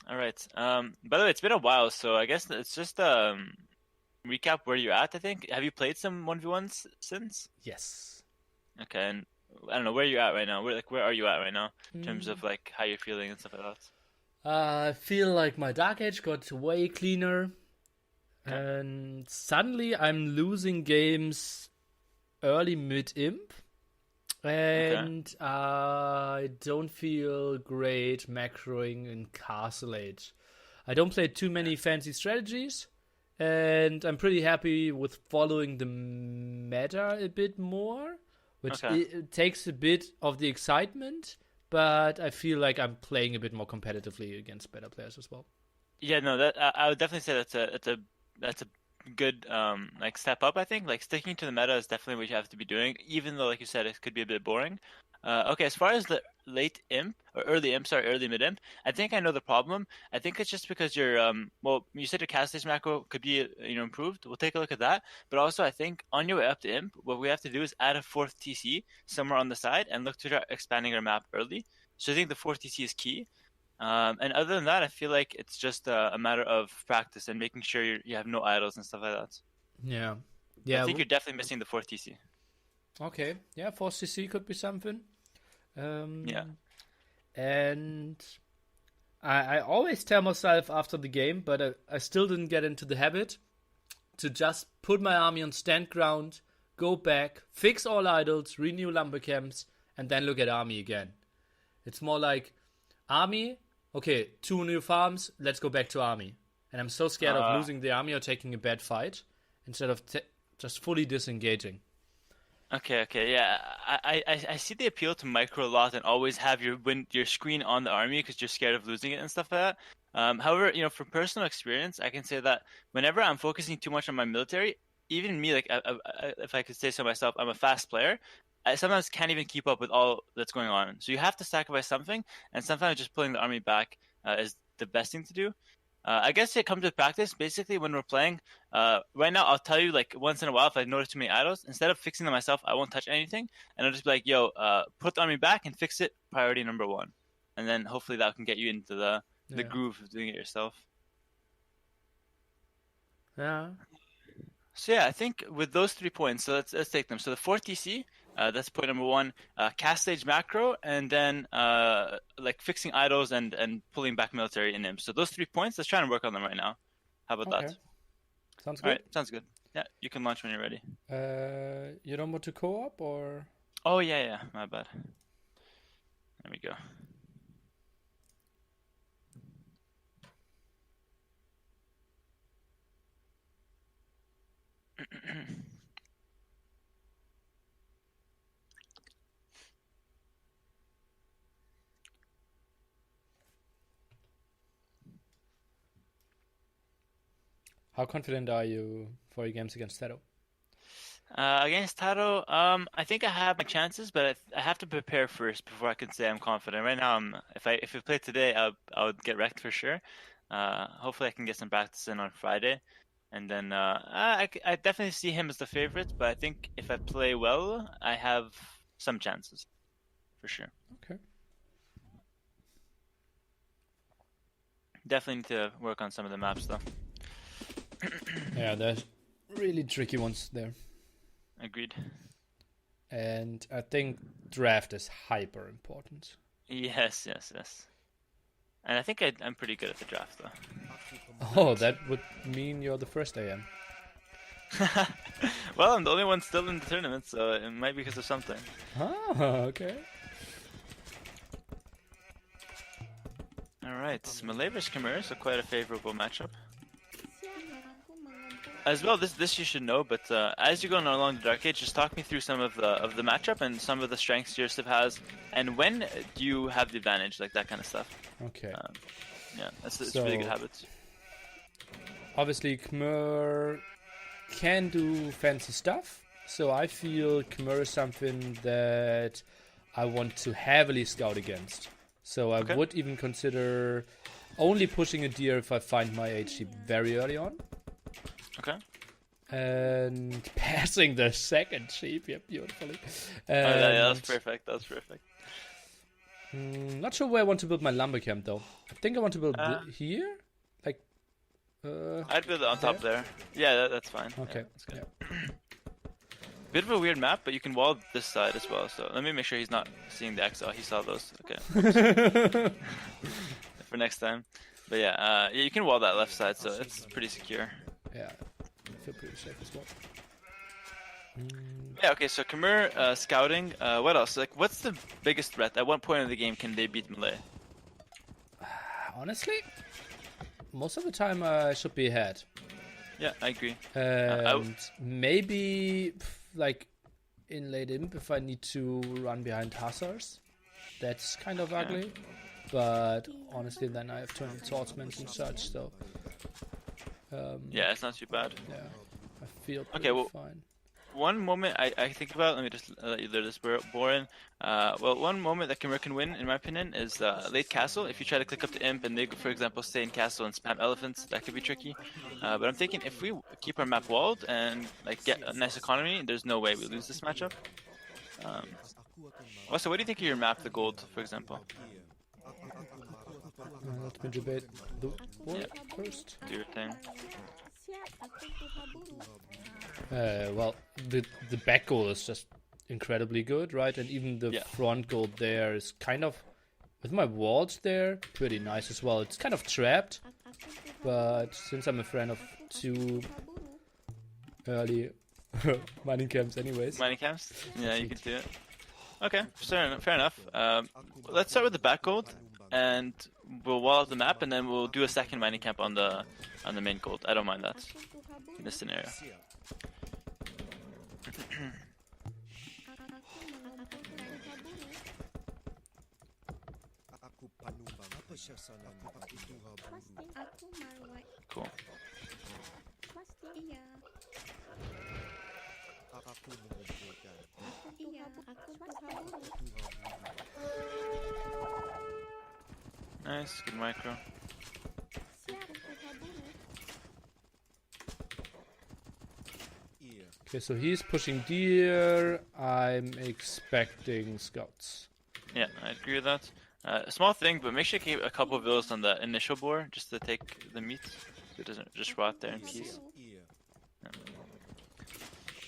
All right. By the way, it's been a while, so I guess it's just recap where you're at, I think. Have you played some 1v1s since? Yes. Okay, and I don't know where you're at right now. Where are you at right now in terms Mm. of like how you're feeling and stuff like that? I feel like my Dark Age got way cleaner, Okay. and suddenly I'm losing games early mid imp, Okay. and I don't feel great macroing in Castle Age. I don't play too many fancy strategies, and I'm pretty happy with following the meta a bit more, which Okay. it takes a bit of the excitement, but I feel like I'm playing a bit more competitively against better players as well. Yeah, no, that I would definitely say that's a good like step up, I think. Like sticking to the meta is definitely what you have to be doing, even though like you said it could be a bit boring. Okay, as far as the late imp or early imp, sorry, early mid imp, I think I know the problem. I think it's just because your well, you said your cast stage macro could be improved. We'll take a look at that. But also I think on your way up to imp, what we have to do is add a fourth TC somewhere on the side and look to start expanding our map early. So I think the fourth TC is key. And other than that, I feel like it's just a matter of practice and making sure you have no idols and stuff like that. Yeah. But I Yeah. think you're definitely missing the fourth TC. Okay. Yeah, 4CC could be something. Yeah. Um, and I always tell myself after the game, but I still didn't get into the habit to just put my army on stand ground, go back, fix all idols, renew lumber camps, and then look at army again. It's more like army, okay, 2 new farms, let's go back to army. And I'm so scared of Uh, losing the army or taking a bad fight instead of just fully disengaging. okay. Yeah. I see the appeal to micro a lot and always have your screen on the army because you're scared of losing it and stuff like that. However, from personal experience, I can say that whenever I'm focusing too much on my military, even me, like if I could say so myself, I'm a fast player. I sometimes can't even keep up with all that's going on. So you have to sacrifice something, and sometimes just pulling the army back is the best thing to do. I guess it comes with practice. Basically, when we're playing, right now, I'll tell you like once in a while if I notice too many idols, instead of fixing them myself, I won't touch anything, and I'll just be like, "Yo, put the army back and fix it. Priority number one," and then hopefully that can get you into the Yeah. groove of doing it yourself. Yeah. So yeah, I think with those 3 points, so let's take them. So the fourth TC, that's point number one. Cast stage macro, and then like fixing idols and pulling back military in imps. So those 3 points, let's try and work on them right now. How about Okay. that? Sounds All good. right, sounds good. Yeah, you can launch when you're ready. You don't want to co-op or? Oh yeah, my bad. There we go. How confident are you for your games against Teto? Against Taro, I think I have my chances, but I have to prepare first before I can say I'm confident. Right now, if we play today, I would get wrecked for sure. Hopefully I can get some practice in on Friday, and then I definitely see him as the favorite. But I think if I play well, I have some chances for sure. Okay. Definitely need to work on some of the maps though. Yeah, there's really tricky ones there. Agreed. And I think draft is hyper important. Yes. And I think I'm pretty good at the draft though. Oh, that would mean you're the first AM. Well, I'm the only one still in the tournament, so it might be because of something. Ah, okay. All right, Malay vs Khmer, so quite a favorable matchup. As well, this you should know, but as you're going along the Dark Age, just talk me through some of the matchup and some of the strengths your civ has, and when do you have the advantage, like that kind of stuff. Okay. Um, yeah, it's really good So, habits. obviously, Khmer can do fancy stuff. So I feel Khmer is something that I want to heavily scout against. So I Okay. would even consider only pushing a deer if I find my HG very early on. Okay. And passing the second sheep, yeah, beautifully. Oh, yeah, that was And perfect. That was perfect. Not sure where I want to build my lumber camp though. I think I want to build here, like. I'd build it on top there. Yeah, that's fine. Okay. Yeah, that's good. Bit of a weird map, but you can wall this side as well. So let me make sure he's not seeing the X. Oh, he saw those. Okay. For next time. But yeah, you can wall that left side, so it's pretty secure. Yeah, I feel pretty safe as well. Yeah, okay, so Khmer scouting. What else? Like, what's the biggest threat? At what point in the game can they beat Malay? Honestly, most of the time I should be ahead. Yeah, I agree. And maybe like in late imp if I need to run behind Hussars. That's kind of ugly. But honestly, then I have turned swordsmen and such, so. Yeah, it's not too bad. Yeah, I feel pretty fine. One moment I think about, let me just let you let this bore in. Well, one moment that Khmer can win, in my opinion, is late castle. If you try to click up to imp and they, for example, stay in castle and spam elephants, that could be tricky. But I'm thinking if we keep our map walled and like get a nice economy, there's no way we lose this matchup. Also, what do you think of your map, the gold, for example? Let me debate the board first. Do your thing. Well, the back goal is just incredibly good, right? And even the front goal there is kind of, with my walls there, pretty nice as well. It's kind of trapped, but since I'm a fan of 2 early mining camps anyways. Mining camps? Yeah, you can do it. Okay, fair enough. Let's start with the back gold, and we'll wall out the map, and then we'll do a second mining camp on the main gold. I don't mind that in this scenario. Cool. Nice, good micro. Okay, so he's pushing deer. I'm expecting scouts. Yeah, I agree with that. A small thing, but make sure you keep a couple of villas on the initial board just to take the meat, so it doesn't just rot there in peace. Yeah.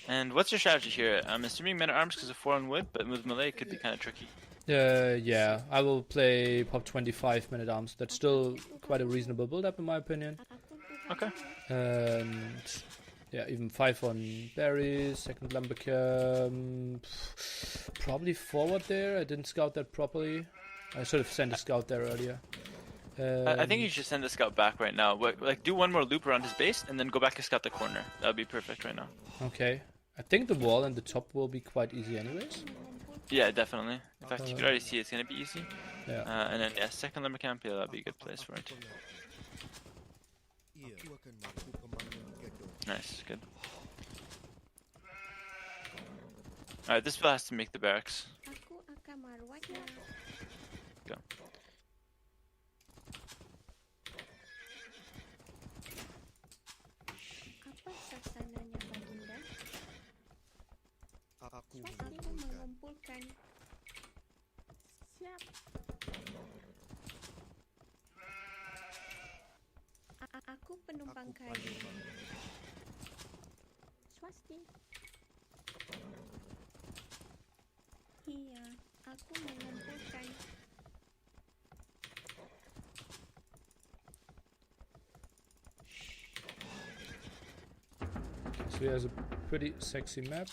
And what's your strategy here? I'm assuming men at arms because of 4 on wood, but with melee it could be kind of tricky. Yeah, I will play pop 25 men at arms. That's still quite a reasonable build up in my opinion. Okay. And yeah, even 5 on berries, second lumber camp. Probably forward there. I didn't scout that properly. I should have sent a scout there earlier. I think you should send the scout back right now. Like, do one more loop around his base and then go back and scout the corner. That would be perfect right now. Okay. I think the wall and the top will be quite easy anyways. Yeah, definitely. In fact, you can already see it's going to be easy. Yeah. And then, yeah, second lumber camp, yeah, that would be a good place for it. Nice, good. Alright, this bill has to make the barracks. Go. Aku penumpang kayu. Swasti. Iya, aku mengumpulkan. So he has a pretty sexy map.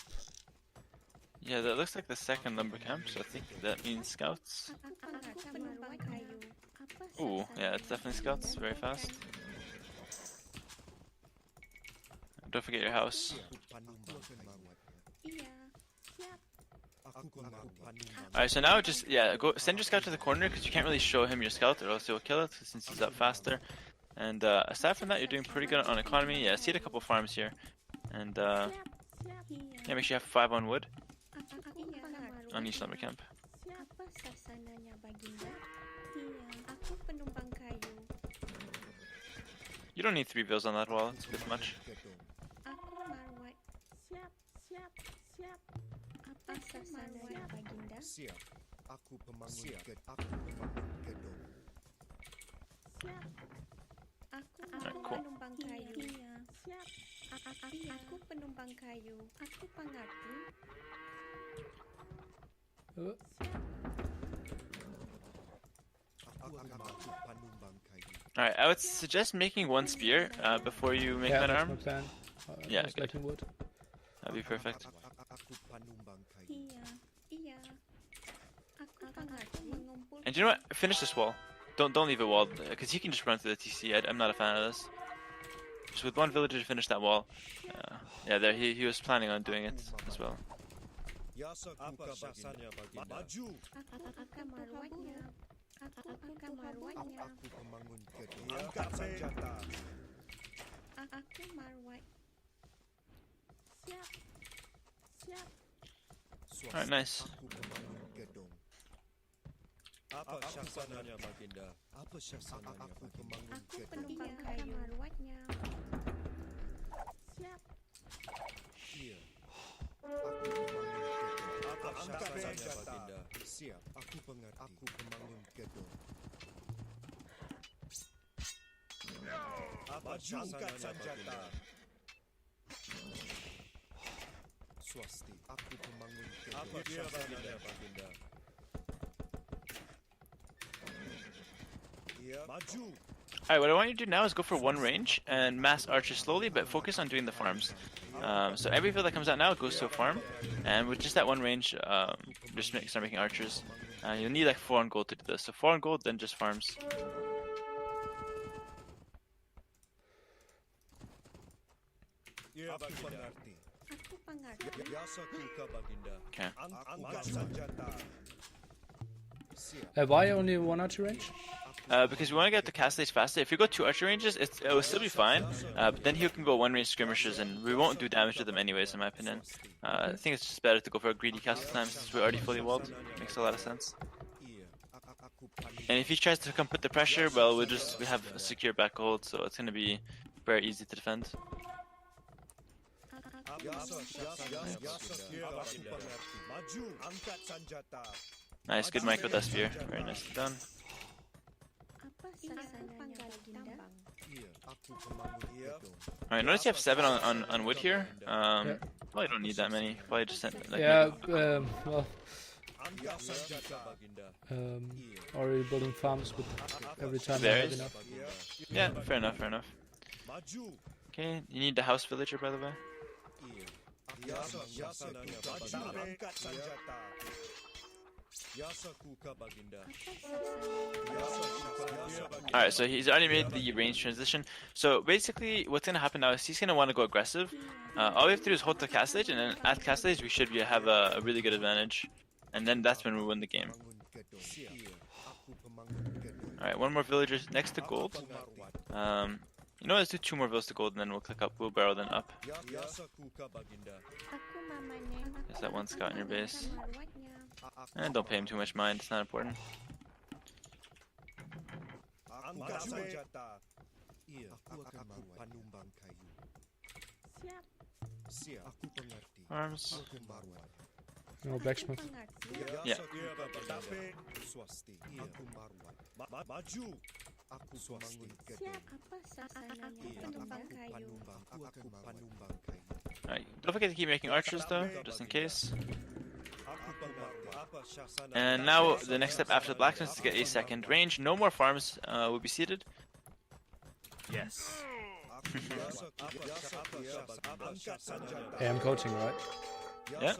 Yeah, that looks like the second lumber camp, so I think that means scouts. Aku penumpang kayu. Ooh, yeah, it's definitely scouts, very fast. Don't forget your house. Alright, so now just, go send your scout to the corner because you can't really show him your scout or else he'll kill it since he's up faster. And aside from that, you're doing pretty good on economy. Yeah, see a couple farms here. And yeah, make sure you have 5 on wood on each lumber camp. You don't need 3 bills on that wall, it's a bit much. Alright, cool. penumpang kayu. Iya. Siap. Aku penumpang kayu. Aku pengerti. Alright, I would suggest making one spear before you make Yeah, that that's arm. my plan. Yeah, just good. getting wood. That'd be perfect. Iya. Iya. Aku pengerti. Mengumpul. And you know what? Finish this wall. Don't leave it walled, because he can just run through the TC. I'm not a fan of this. Just with one villager to finish that wall. Yeah, there he was planning on doing it as well. Akan merawatnya. Aku akan merawatnya. Aku merawat. Siap. Siap. Alright, nice. Apa syaksananya Baginda? Apa syaksananya Baginda? Aku penumpang kayu. Merawatnya. Siap. Iya. Apa syaksananya Baginda? Siap. Aku pengerti. Aku pemangun gedung. Apa syaksananya Baginda? Swasti. Aku pemangun gedung. Apa syaksananya Baginda? Alright, what I want you to do now is go for one range and mass archers slowly, but focus on doing the farms. So every field that comes out now goes to a farm, and with just that one range, just start making archers. You'll need like 4 on gold to do this. So 4 on gold, then just farms. Aku pengerti. Okay. Why only one archer range? Because we want to get the cast stage faster. If you go 2 archer ranges, it will still be fine, but then he can go 1 range skirmishers, and we won't do damage to them anyways, in my opinion. I think it's just better to go for a greedy castle time since we're already fully walled. Makes a lot of sense. And if he tries to come put the pressure, well, we have a secure back hold, so it's going to be very easy to defend. Nice, good mic with that spear. Very nicely done. Apa syaksananya Baginda? Alright, notice you have 7 on wood here. Probably don't need that many. Probably just send like Yeah, well, already building farms with every time I have Berries? enough. Yeah, fair enough, fair enough. Okay, you need the house villager, by the way. Alright, so he's already made the range transition. So basically, what's going to happen now is he's going to want to go aggressive. All we have to do is hold the cast stage, and then at cast stage we should have a really good advantage. And then that's when we win the game. Alright, 1 more villager next to gold. You know, let's do 2 more villas to gold, and then we'll click up. We'll barrel then up. Aku memanen. There's that 1 scout in your base. Merawatnya. And don't pay him too much mind, it's not important. Siap. Arms. No blacksmith. Pengerti. Yeah. Siap. Apa syaksananya penumpang kayu? Alright, don't forget to keep making archers though, just in case. And now the next step after the blacksmith is to get a 2nd range. No more farms will be seated. Yes. Hey, I'm coaching, right? Yeah.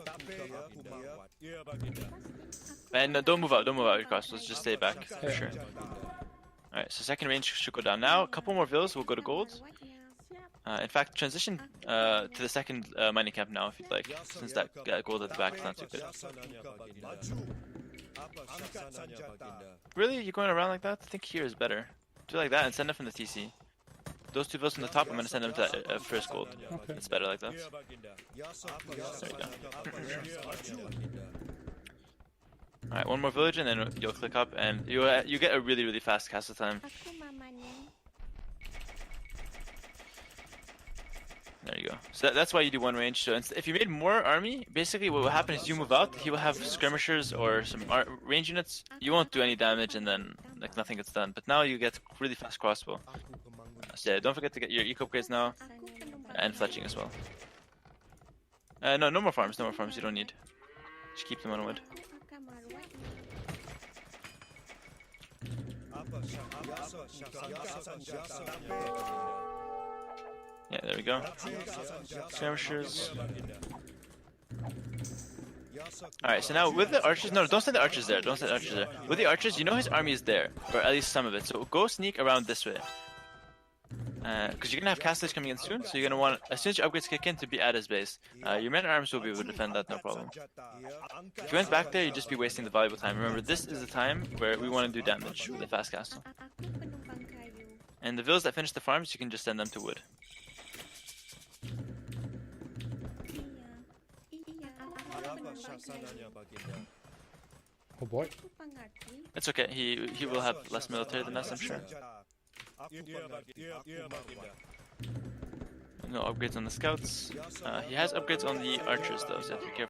And don't move out your crossbows, just stay back for sure. Alright, so 2nd range should go down now. A couple more villas will go to gold. Merawatnya. In fact, transition to the 2nd mining camp now if you'd like, since that gold at the back is not too good. Really? You're going around like that? I think here is better. Do like that and send them from the TC. Those 2 villas from the top, I'm going to send them to that, first gold. Okay. It's better like that. There we go. Alright, 1 more village and then you'll click up and you get a really, really fast castle time. Aku memanen. There you go. So that's why you do one range. So if you made more army, basically what will happen is you move out, he will have skirmishers or some range units. You won't do any damage, and then like nothing gets done. But now you get really fast crossbow. Aku pembangun. So yeah, don't forget to get your eco upgrades now, Aku penumbang and fletching as well. No, no more farms. No more farms. You don't need. Just keep them on wood. Aku akan merawatnya. Apa senjata? Yeah, there we go. Skirmishers. Alright, so now with the archers, no, don't send the archers there, don't send the archers there. With the archers, you know his army is there, or at least some of it, so go sneak around this way. Because you're gonna have castles coming in soon, so you're gonna want, as soon as your upgrades kick in, to be at his base. Your men at arms will be able to defend that, no problem. If you went back there, you'd just be wasting the valuable time. Remember, this is the time where we want to do damage with a fast castle. Aku penumbang kayu. And the villas that finish the farms, you can just send them to wood. Iya. Aku penumbang kayu. Oh boy. Aku pengerti. It's okay, he will have less military than us, I'm sure. No upgrades on the scouts. He has upgrades on the archers though, so you have to be careful.